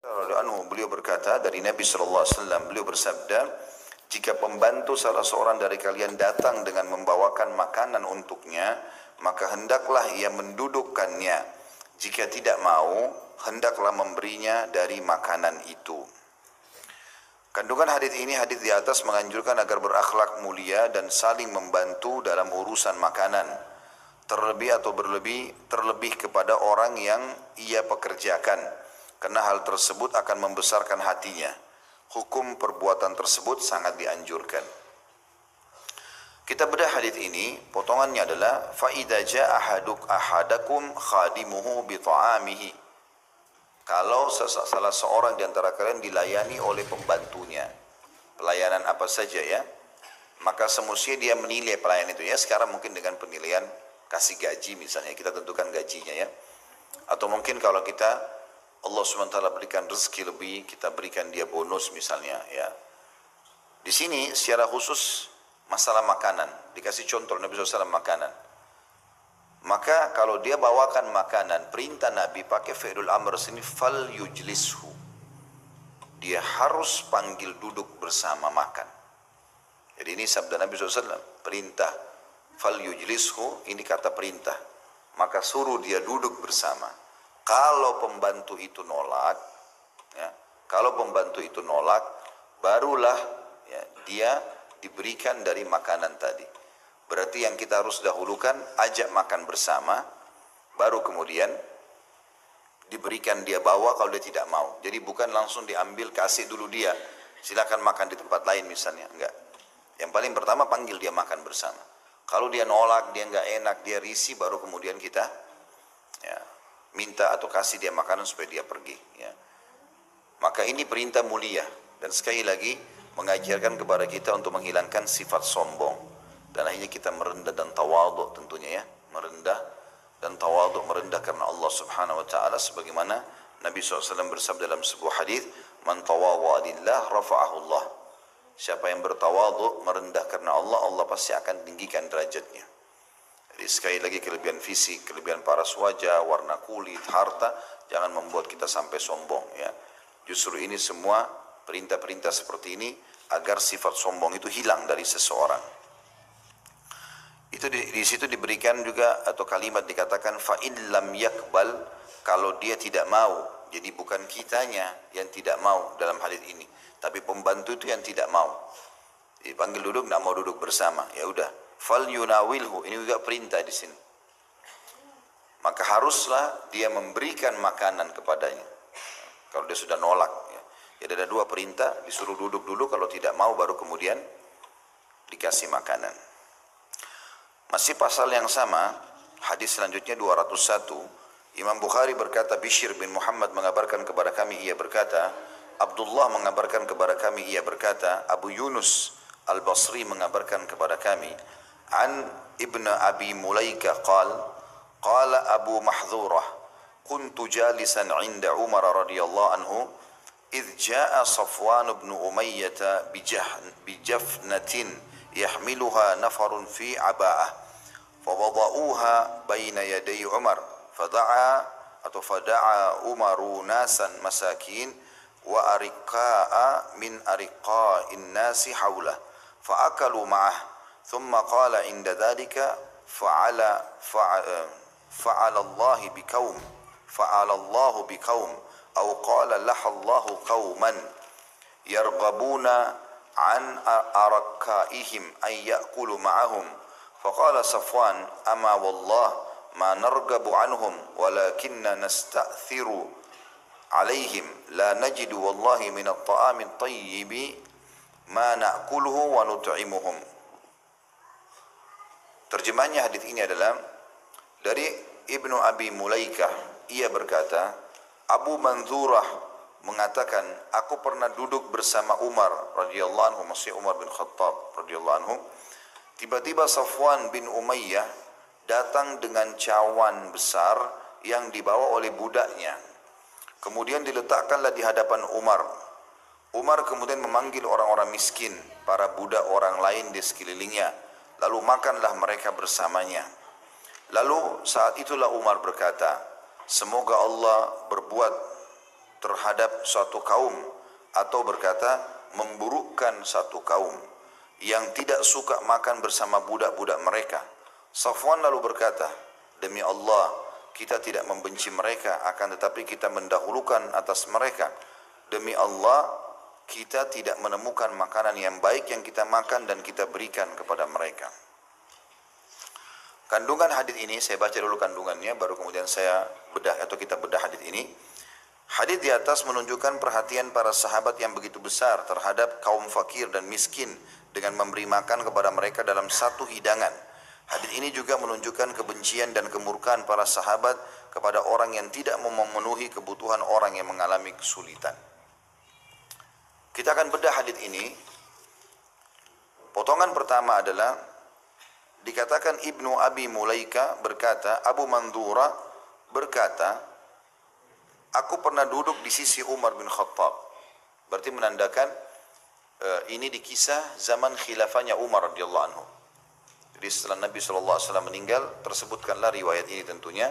Beliau berkata dari Nabi SAW, beliau bersabda, jika pembantu salah seorang dari kalian datang dengan membawakan makanan untuknya, maka hendaklah ia mendudukkannya. Jika tidak mau, hendaklah memberinya dari makanan itu. Kandungan hadis ini, hadis di atas menganjurkan agar berakhlak mulia dan saling membantu dalam urusan makanan. Terlebih kepada orang yang ia pekerjakan, karena hal tersebut akan membesarkan hatinya. Hukum perbuatan tersebut sangat dianjurkan. Kita bedah hadis ini, potongannya adalah فَإِذَا جَاءَ أَحَدَكُمْ خَادِمُهُ بِطَعَامِهِ. Kalau salah seorang di antara kalian dilayani oleh pembantunya, pelayanan apa saja ya, maka semestinya dia menilai pelayanan itu ya. Sekarang mungkin dengan penilaian kasih gaji misalnya, kita tentukan gajinya ya. Atau mungkin kalau kita Allah SWT berikan rezeki lebih, kita berikan dia bonus misalnya ya. Di sini secara khusus masalah makanan, dikasih contoh Nabi SAW makanan. Maka kalau dia bawakan makanan, perintah Nabi pakai fi'lul amr sini, fal yujlishu. Dia harus panggil duduk bersama makan. Jadi ini sabda Nabi SAW, perintah. Fal yujlishu, ini kata perintah. Maka suruh dia duduk bersama. Kalau pembantu itu nolak, ya, barulah ya, dia diberikan dari makanan tadi. Berarti yang kita harus dahulukan, ajak makan bersama, baru kemudian diberikan dia bawa kalau dia tidak mau. Jadi bukan langsung diambil, kasih dulu dia, silakan makan di tempat lain misalnya, enggak. Yang paling pertama panggil dia makan bersama. Kalau dia nolak, dia enggak enak, dia risih, baru kemudian kita ya, minta atau kasih dia makanan supaya dia pergi. Ya. Maka ini perintah mulia, dan sekali lagi mengajarkan kepada kita untuk menghilangkan sifat sombong. Dan akhirnya kita merendah dan tawadhu tentunya ya. Merendah dan tawadhu, merendah karena Allah Subhanahu wa taala, sebagaimana Nabi SAW bersabda dalam sebuah hadis, "Man tawadha lillah rafa'ahu Allah." Siapa yang bertawadhu, merendah karena Allah, Allah pasti akan tinggikan derajatnya. Jadi sekali lagi, kelebihan fisik, kelebihan paras wajah, warna kulit, harta, jangan membuat kita sampai sombong ya. Justru ini semua perintah-perintah seperti ini agar sifat sombong itu hilang dari seseorang. Itu di situ diberikan juga atau kalimat dikatakan fa'in lam yakbal, kalau dia tidak mau. Jadi bukan kitanya yang tidak mau dalam hadis ini, tapi pembantu itu yang tidak mau. Dipanggil duduk, tidak mau duduk bersama. Ya udah, fal yunawilhu, ini juga perintah di sini. Maka haruslah dia memberikan makanan kepadanya. Kalau dia sudah nolak ya. Jadi ada dua perintah, disuruh duduk dulu, kalau tidak mau baru kemudian dikasih makanan. Masih pasal yang sama, hadis selanjutnya 201, Imam Bukhari berkata, Bishr bin Muhammad mengabarkan kepada kami, ia berkata, Abdullah mengabarkan kepada kami, ia berkata, Abu Yunus Al-Basri mengabarkan kepada kami, An Ibn Abi Mulaika qala Abu Mahdhurah, kuntu jalisan inda Umar radhiyallahu anhu, idh jaa Safwan bin Umayyah bijafnatin yahmiluha nafarun fi aba'ah. فوضعوها بين يدي عمر فدعا عمر ناسا مساكين وأرقاء من أرقاء الناس حوله فأكلوا معه ثم قال عند ذلك فعل الله بقوم أو قال لح الله قوما يرغبون عن أرقائهم أن يأكلوا معهم فقال صفوان أما والله ما نرغب عنهم ولكننا نستأثر عليهم لا نجد والله من الطعام الطيب ما نأكله ونطعمهم. Terjemahnya hadis ini adalah dari Ibnu Abi Mulaikah, ia berkata, Abu Manzurah mengatakan, aku pernah duduk bersama Umar radhiyallahu anhu, maksudnya Umar bin Khattab radhiyallahu anhu. Tiba-tiba Safwan bin Umayyah datang dengan cawan besar yang dibawa oleh budaknya. Kemudian diletakkanlah di hadapan Umar. Umar kemudian memanggil orang-orang miskin, para budak orang lain di sekelilingnya. Lalu makanlah mereka bersamanya. Lalu saat itulah Umar berkata, semoga Allah berbuat terhadap suatu kaum, atau berkata memburukkan satu kaum yang tidak suka makan bersama budak-budak mereka. Safwan lalu berkata, demi Allah, kita tidak membenci mereka, akan tetapi kita mendahulukan atas mereka. Demi Allah, kita tidak menemukan makanan yang baik yang kita makan dan kita berikan kepada mereka. Kandungan hadis ini, saya baca dulu kandungannya, baru kemudian saya bedah atau kita bedah hadis ini. Hadis di atas menunjukkan perhatian para sahabat yang begitu besar terhadap kaum fakir dan miskin dengan memberi makan kepada mereka dalam satu hidangan. Hadis ini juga menunjukkan kebencian dan kemurkaan para sahabat kepada orang yang tidak memenuhi kebutuhan orang yang mengalami kesulitan. Kita akan bedah hadis ini. Potongan pertama adalah dikatakan Ibnu Abi Mulaika berkata, Abu Mandura berkata, aku pernah duduk di sisi Umar bin Khattab. Berarti menandakan ini di kisah zaman khilafahnya Umar radhiyallahu anhu. Jadi setelah Nabi SAW meninggal, tersebutkanlah riwayat ini tentunya.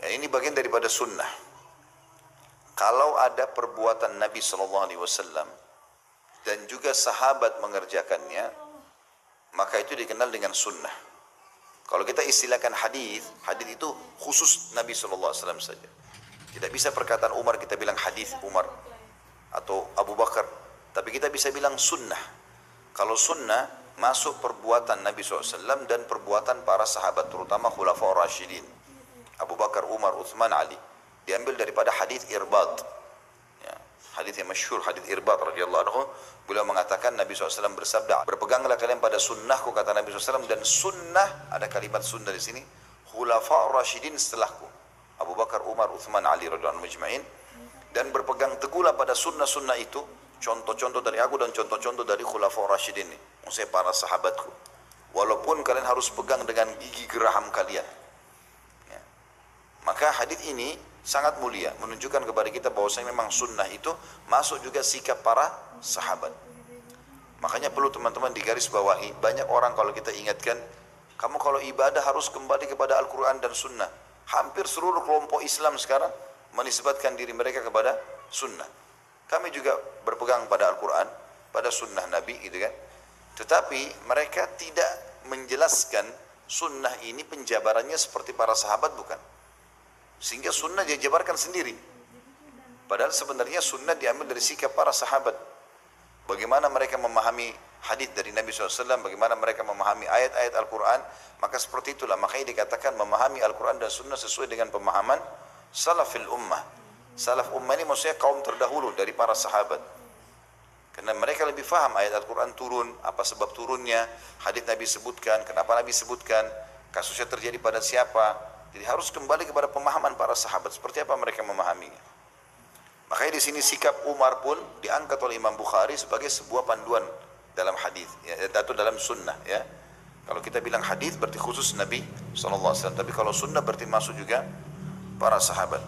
Ini bagian daripada sunnah. Kalau ada perbuatan Nabi SAW dan juga sahabat mengerjakannya, maka itu dikenal dengan sunnah. Kalau kita istilahkan hadis, hadis itu khusus Nabi SAW saja. Tidak bisa perkataan Umar kita bilang hadis Umar atau Abu Bakar, tapi kita bisa bilang sunnah. Kalau sunnah masuk perbuatan Nabi SAW dan perbuatan para sahabat, terutama Khulafaur Rasyidin, Abu Bakar, Umar, Uthman, Ali. Diambil daripada hadis Irbad, ya, hadis yang masyhur, hadis Irbad radhiyallahu anhu. Beliau mengatakan Nabi SAW bersabda, berpeganglah kalian pada sunnahku, kata Nabi SAW, dan sunnah, ada kalimat sunnah di sini, Khulafaur Rasyidin setelahku, Abu Bakar, Umar, Uthman, Ali radhiyallahu anhu majma'in. Dan berpegang teguhlah pada sunnah-sunnah itu, contoh-contoh dari aku dan contoh-contoh dari Khulafaur Rasyidin ini, maksudnya para sahabatku. Walaupun kalian harus pegang dengan gigi geraham kalian. Ya. Maka hadis ini sangat mulia, menunjukkan kepada kita bahwasanya memang sunnah itu masuk juga sikap para sahabat. Makanya perlu teman-teman digarisbawahi, banyak orang kalau kita ingatkan, kamu kalau ibadah harus kembali kepada Al-Quran dan sunnah. Hampir seluruh kelompok Islam sekarang menisbatkan diri mereka kepada sunnah. Kami juga berpegang pada Al-Quran, pada sunnah Nabi gitu kan. Tetapi mereka tidak menjelaskan sunnah ini penjabarannya seperti para sahabat, bukan. Sehingga sunnah dia jabarkan sendiri. Padahal sebenarnya sunnah diambil dari sikap para sahabat. Bagaimana mereka memahami hadis dari Nabi SAW, bagaimana mereka memahami ayat-ayat Al-Quran, maka seperti itulah. Makanya dikatakan memahami Al-Quran dan sunnah sesuai dengan pemahaman salafil ummah. Salaf ummah ini maksudnya kaum terdahulu dari para sahabat. Karena mereka lebih faham ayat Al-Quran turun, apa sebab turunnya, hadis Nabi sebutkan, kenapa Nabi sebutkan, kasusnya terjadi pada siapa. Jadi harus kembali kepada pemahaman para sahabat, seperti apa mereka memahaminya. Makanya di sini sikap Umar pun diangkat oleh Imam Bukhari sebagai sebuah panduan dalam hadis, ya, atau dalam sunnah. Ya. Kalau kita bilang hadis berarti khusus Nabi SAW, tapi kalau sunnah berarti masuk juga para sahabat.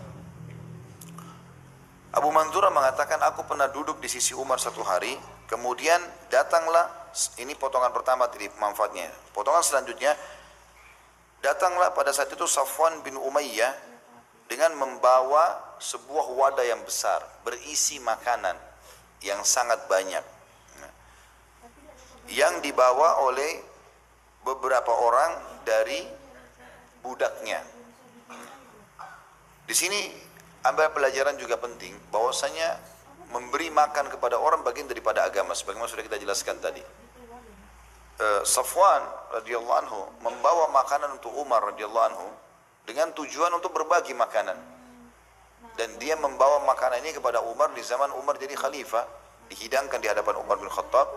Abu Manzura mengatakan, aku pernah duduk di sisi Umar satu hari, kemudian datanglah, ini potongan pertama tadi manfaatnya. Potongan selanjutnya, datanglah pada saat itu Safwan bin Umayyah dengan membawa sebuah wadah yang besar berisi makanan yang sangat banyak, yang dibawa oleh beberapa orang dari budaknya. Di sini ambil pelajaran juga penting, bahwasanya memberi makan kepada orang bagian daripada agama, sebagaimana sudah kita jelaskan tadi. Safwan radhiyallahu anhu membawa makanan untuk Umar radhiyallahu anhu dengan tujuan untuk berbagi makanan. Dan dia membawa makanan ini kepada Umar di zaman Umar jadi khalifah, dihidangkan di hadapan Umar bin Khattab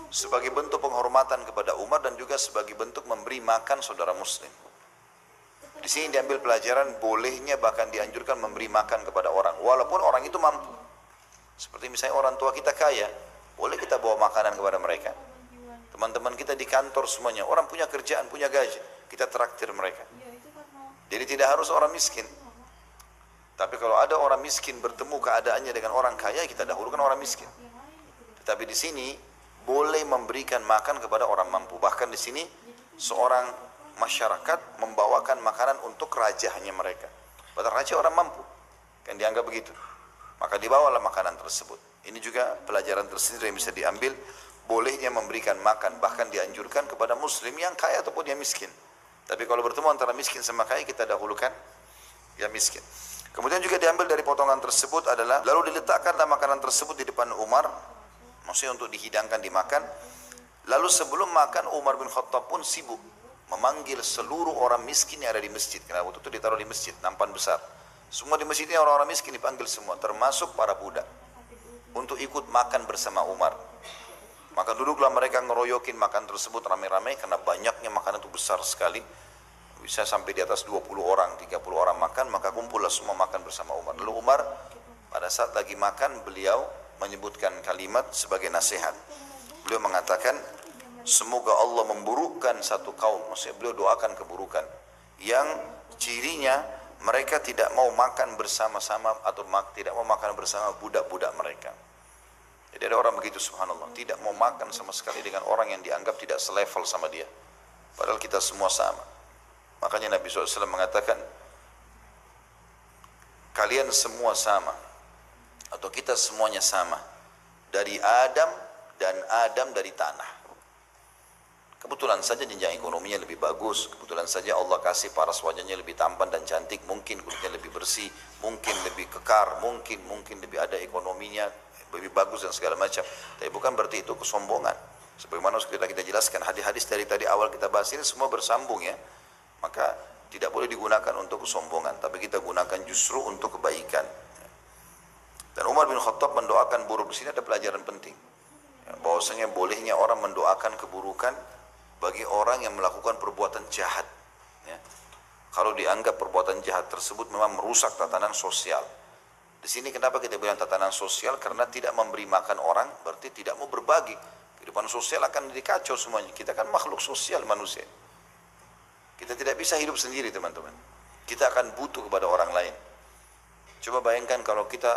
sebagai bentuk penghormatan kepada Umar dan juga sebagai bentuk memberi makan saudara muslim. Di sini diambil pelajaran bolehnya bahkan dianjurkan memberi makan kepada orang walaupun orang itu mampu. Seperti misalnya orang tua kita kaya, boleh kita bawa makanan kepada mereka. Teman-teman kita di kantor semuanya, orang punya kerjaan, punya gaji, kita traktir mereka. Jadi tidak harus orang miskin. Tapi kalau ada orang miskin bertemu keadaannya dengan orang kaya, kita dahulukan orang miskin. Tetapi di sini boleh memberikan makan kepada orang mampu. Bahkan di sini seorang masyarakat membawakan makanan untuk rajanya mereka. Padahal raja orang mampu, kan dianggap begitu. Maka dibawalah makanan tersebut. Ini juga pelajaran tersendiri yang bisa diambil, bolehnya memberikan makan, bahkan dianjurkan kepada muslim yang kaya ataupun yang miskin. Tapi kalau bertemu antara miskin sama kaya, kita dahulukan yang miskin. Kemudian juga diambil dari potongan tersebut adalah, lalu diletakkanlah makanan tersebut di depan Umar, maksudnya untuk dihidangkan, dimakan. Lalu sebelum makan, Umar bin Khattab pun sibuk memanggil seluruh orang miskin yang ada di masjid. Karena waktu itu ditaruh di masjid, nampan besar. Semua di masjid ini orang-orang miskin dipanggil semua, termasuk para budak, untuk ikut makan bersama Umar. Maka duduklah mereka ngeroyokin makan tersebut ramai-ramai, karena banyaknya makanan itu besar sekali. Bisa sampai di atas 20 orang, 30 orang makan, maka kumpullah semua makan bersama Umar. Lalu Umar pada saat lagi makan, beliau menyebutkan kalimat sebagai nasihat. Beliau mengatakan, semoga Allah memburukkan satu kaum, maksudnya beliau doakan keburukan, yang cirinya mereka tidak mau makan bersama-sama atau tidak mau makan bersama budak-budak mereka. Jadi ada orang begitu, subhanallah, tidak mau makan sama sekali dengan orang yang dianggap tidak selevel sama dia. Padahal kita semua sama. Makanya Nabi SAW mengatakan, kalian semua sama, atau kita semuanya sama, dari Adam dan Adam dari tanah. Kebetulan saja jenjang ekonominya lebih bagus, kebetulan saja Allah kasih paras wajahnya lebih tampan dan cantik, mungkin kulitnya lebih bersih, mungkin lebih kekar, mungkin lebih ada ekonominya, lebih bagus dan segala macam. Tapi bukan berarti itu kesombongan. Sebagaimana kita jelaskan, hadis-hadis dari tadi awal kita bahas ini semua bersambung ya. Maka tidak boleh digunakan untuk kesombongan, tapi kita gunakan justru untuk kebaikan. Dan Umar bin Khattab mendoakan buruk. Di sini ada pelajaran penting, bahwasanya bolehnya orang mendoakan keburukan bagi orang yang melakukan perbuatan jahat. Ya. Kalau dianggap perbuatan jahat tersebut memang merusak tatanan sosial. Di sini kenapa kita bilang tatanan sosial? Karena tidak memberi makan orang berarti tidak mau berbagi. Kehidupan sosial akan dikacau semuanya. Kita kan makhluk sosial manusia. Kita tidak bisa hidup sendiri teman-teman. Kita akan butuh kepada orang lain. Coba bayangkan kalau kita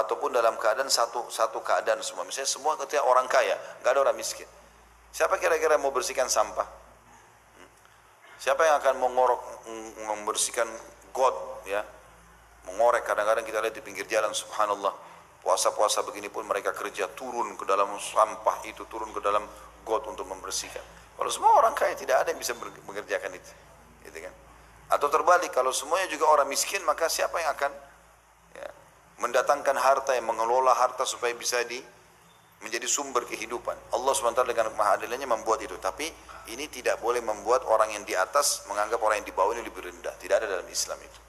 ataupun dalam keadaan satu keadaan semua. Misalnya semua ketika orang kaya, nggak ada orang miskin. Siapa kira-kira mau bersihkan sampah? Siapa yang akan membersihkan got, ya? Mengorek, kadang-kadang kita lihat di pinggir jalan, subhanallah, puasa-puasa begini pun mereka kerja turun ke dalam sampah itu, turun ke dalam got untuk membersihkan. Kalau semua orang kaya, tidak ada yang bisa mengerjakan itu, gitu kan? Atau terbalik, kalau semuanya juga orang miskin, maka siapa yang akan mendatangkan harta, yang mengelola harta supaya bisa menjadi sumber kehidupan? Allah SWT dengan mahadilannya membuat itu. Tapi ini tidak boleh membuat orang yang di atas menganggap orang yang di bawah ini lebih rendah. Tidak ada dalam Islam itu.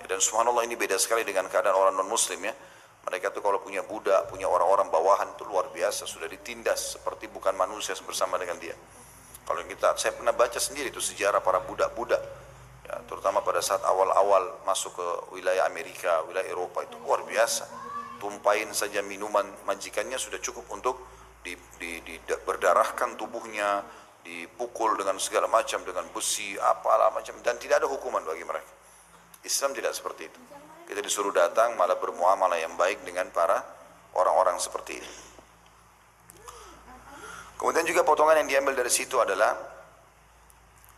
Dan subhanallah, ini beda sekali dengan keadaan orang non muslim ya. Mereka tuh kalau punya budak, punya orang-orang bawahan itu luar biasa, sudah ditindas seperti bukan manusia bersama dengan dia. Kalau saya pernah baca sendiri itu sejarah para budak-budak ya, terutama pada saat awal-awal masuk ke wilayah Amerika, wilayah Eropa, itu luar biasa. Tumpahin saja minuman majikannya sudah cukup untuk berdarahkan tubuhnya, dipukul dengan segala macam, dengan besi, apalah macam, dan tidak ada hukuman bagi mereka. Islam tidak seperti itu. Kita disuruh datang malah bermuamalah yang baik dengan para orang-orang seperti ini. Kemudian juga potongan yang diambil dari situ adalah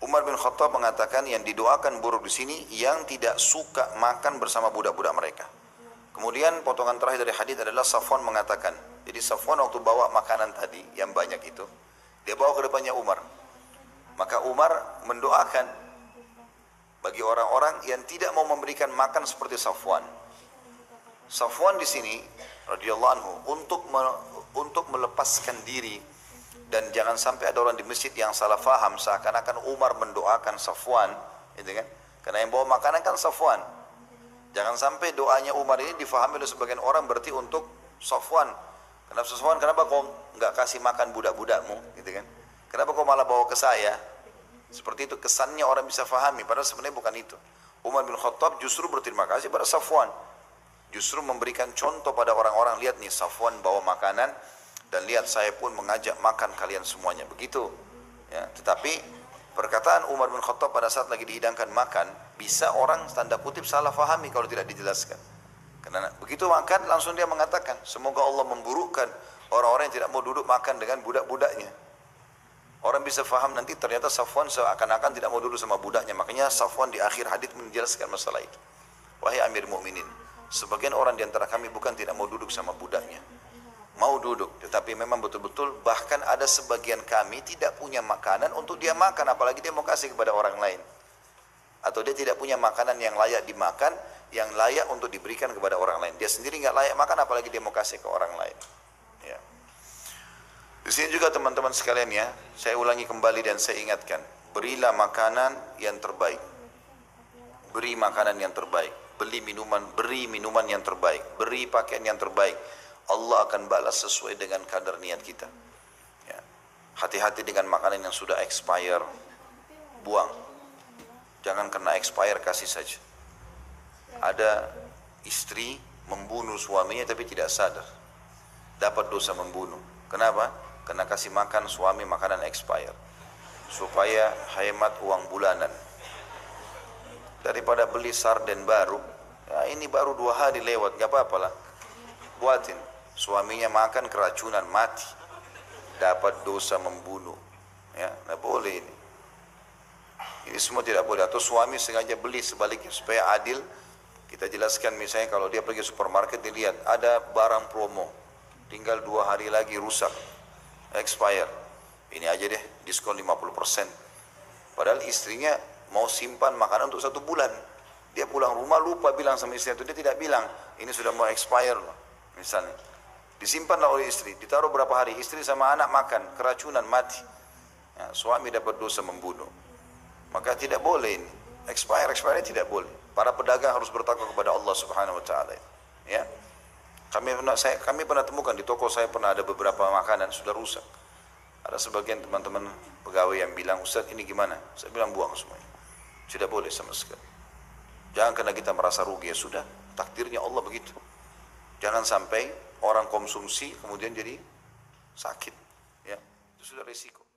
Umar bin Khattab mengatakan yang didoakan buruk di sini yang tidak suka makan bersama budak-budak mereka. Kemudian potongan terakhir dari hadis adalah Safwan mengatakan, jadi Safwan waktu bawa makanan tadi yang banyak itu, dia bawa ke depannya Umar. Maka Umar mendoakan bagi orang-orang yang tidak mau memberikan makan seperti Safwan. Safwan di sini radhiyallahu anhu untuk melepaskan diri, dan jangan sampai ada orang di masjid yang salah faham seakan-akan Umar mendoakan Safwan, gitu kan? Karena yang bawa makanan kan Safwan. Jangan sampai doanya Umar ini difahami oleh sebagian orang berarti untuk Safwan. Kenapa Safwan? Kenapa kau nggak kasih makan budak-budakmu, gitu kan? Kenapa kau malah bawa ke saya? Seperti itu kesannya orang bisa fahami, padahal sebenarnya bukan itu. Umar bin Khattab justru berterima kasih pada Safwan. Justru memberikan contoh pada orang-orang, lihat nih Safwan bawa makanan, dan lihat saya pun mengajak makan kalian semuanya, begitu. Ya, tetapi perkataan Umar bin Khattab pada saat lagi dihidangkan makan, bisa orang tanda kutip salah fahami kalau tidak dijelaskan. Karena begitu makan langsung dia mengatakan, semoga Allah memburukkan orang-orang yang tidak mau duduk makan dengan budak-budaknya. Orang bisa faham nanti ternyata Safwan seakan-akan tidak mau duduk sama budaknya. Makanya Safwan di akhir hadits menjelaskan masalah itu. Wahai Amir Mukminin, Sebagian orang di antara kami bukan tidak mau duduk sama budaknya, mau duduk, tetapi memang betul-betul bahkan ada sebagian kami tidak punya makanan untuk dia makan, apalagi dia mau kasih kepada orang lain. Atau dia tidak punya makanan yang layak dimakan, yang layak untuk diberikan kepada orang lain. Dia sendiri nggak layak makan, apalagi dia mau kasih ke orang lain. Ya. Di sini juga teman-teman sekalian ya, saya ulangi kembali dan saya ingatkan, berilah makanan yang terbaik. Beri makanan yang terbaik, beri minuman yang terbaik, beri pakaian yang terbaik. Allah akan balas sesuai dengan kadar niat kita. Ya. Hati-hati dengan makanan yang sudah expire, buang. Jangan kena expire kasih saja. Ada istri membunuh suaminya tapi tidak sadar, dapat dosa membunuh. Kenapa? Karena kasih makan suami makanan expire, supaya hemat uang bulanan. Daripada beli sarden baru, ya ini baru 2 hari lewat, gak apa-apa lah, buatin. Suaminya makan keracunan, mati, dapat dosa membunuh. Ya, gak boleh ini. Ini semua tidak boleh. Atau suami sengaja beli sebaliknya supaya adil. Kita jelaskan misalnya kalau dia pergi supermarket, dilihat ada barang promo, tinggal 2 hari lagi rusak, expire. Ini aja deh diskon 50%. Padahal istrinya mau simpan makanan untuk 1 bulan. Dia pulang rumah lupa bilang sama istri itu, dia tidak bilang ini sudah mau expire loh. Misalnya disimpanlah oleh istri, ditaruh berapa hari, istri sama anak makan, keracunan, mati. Ya, suami dapat dosa membunuh. Maka tidak boleh ini. Expire tidak boleh. Para pedagang harus bertakwa kepada Allah Subhanahu wa taala. Ya. Kami pernah temukan di toko saya, pernah ada beberapa makanan sudah rusak. Ada sebagian teman-teman pegawai yang bilang, "Ustaz, ini gimana?" Saya bilang buang semuanya. Tidak boleh sama sekali. Jangan karena kita merasa rugi, ya sudah, takdirnya Allah begitu. Jangan sampai orang konsumsi kemudian jadi sakit. Ya, itu sudah risiko.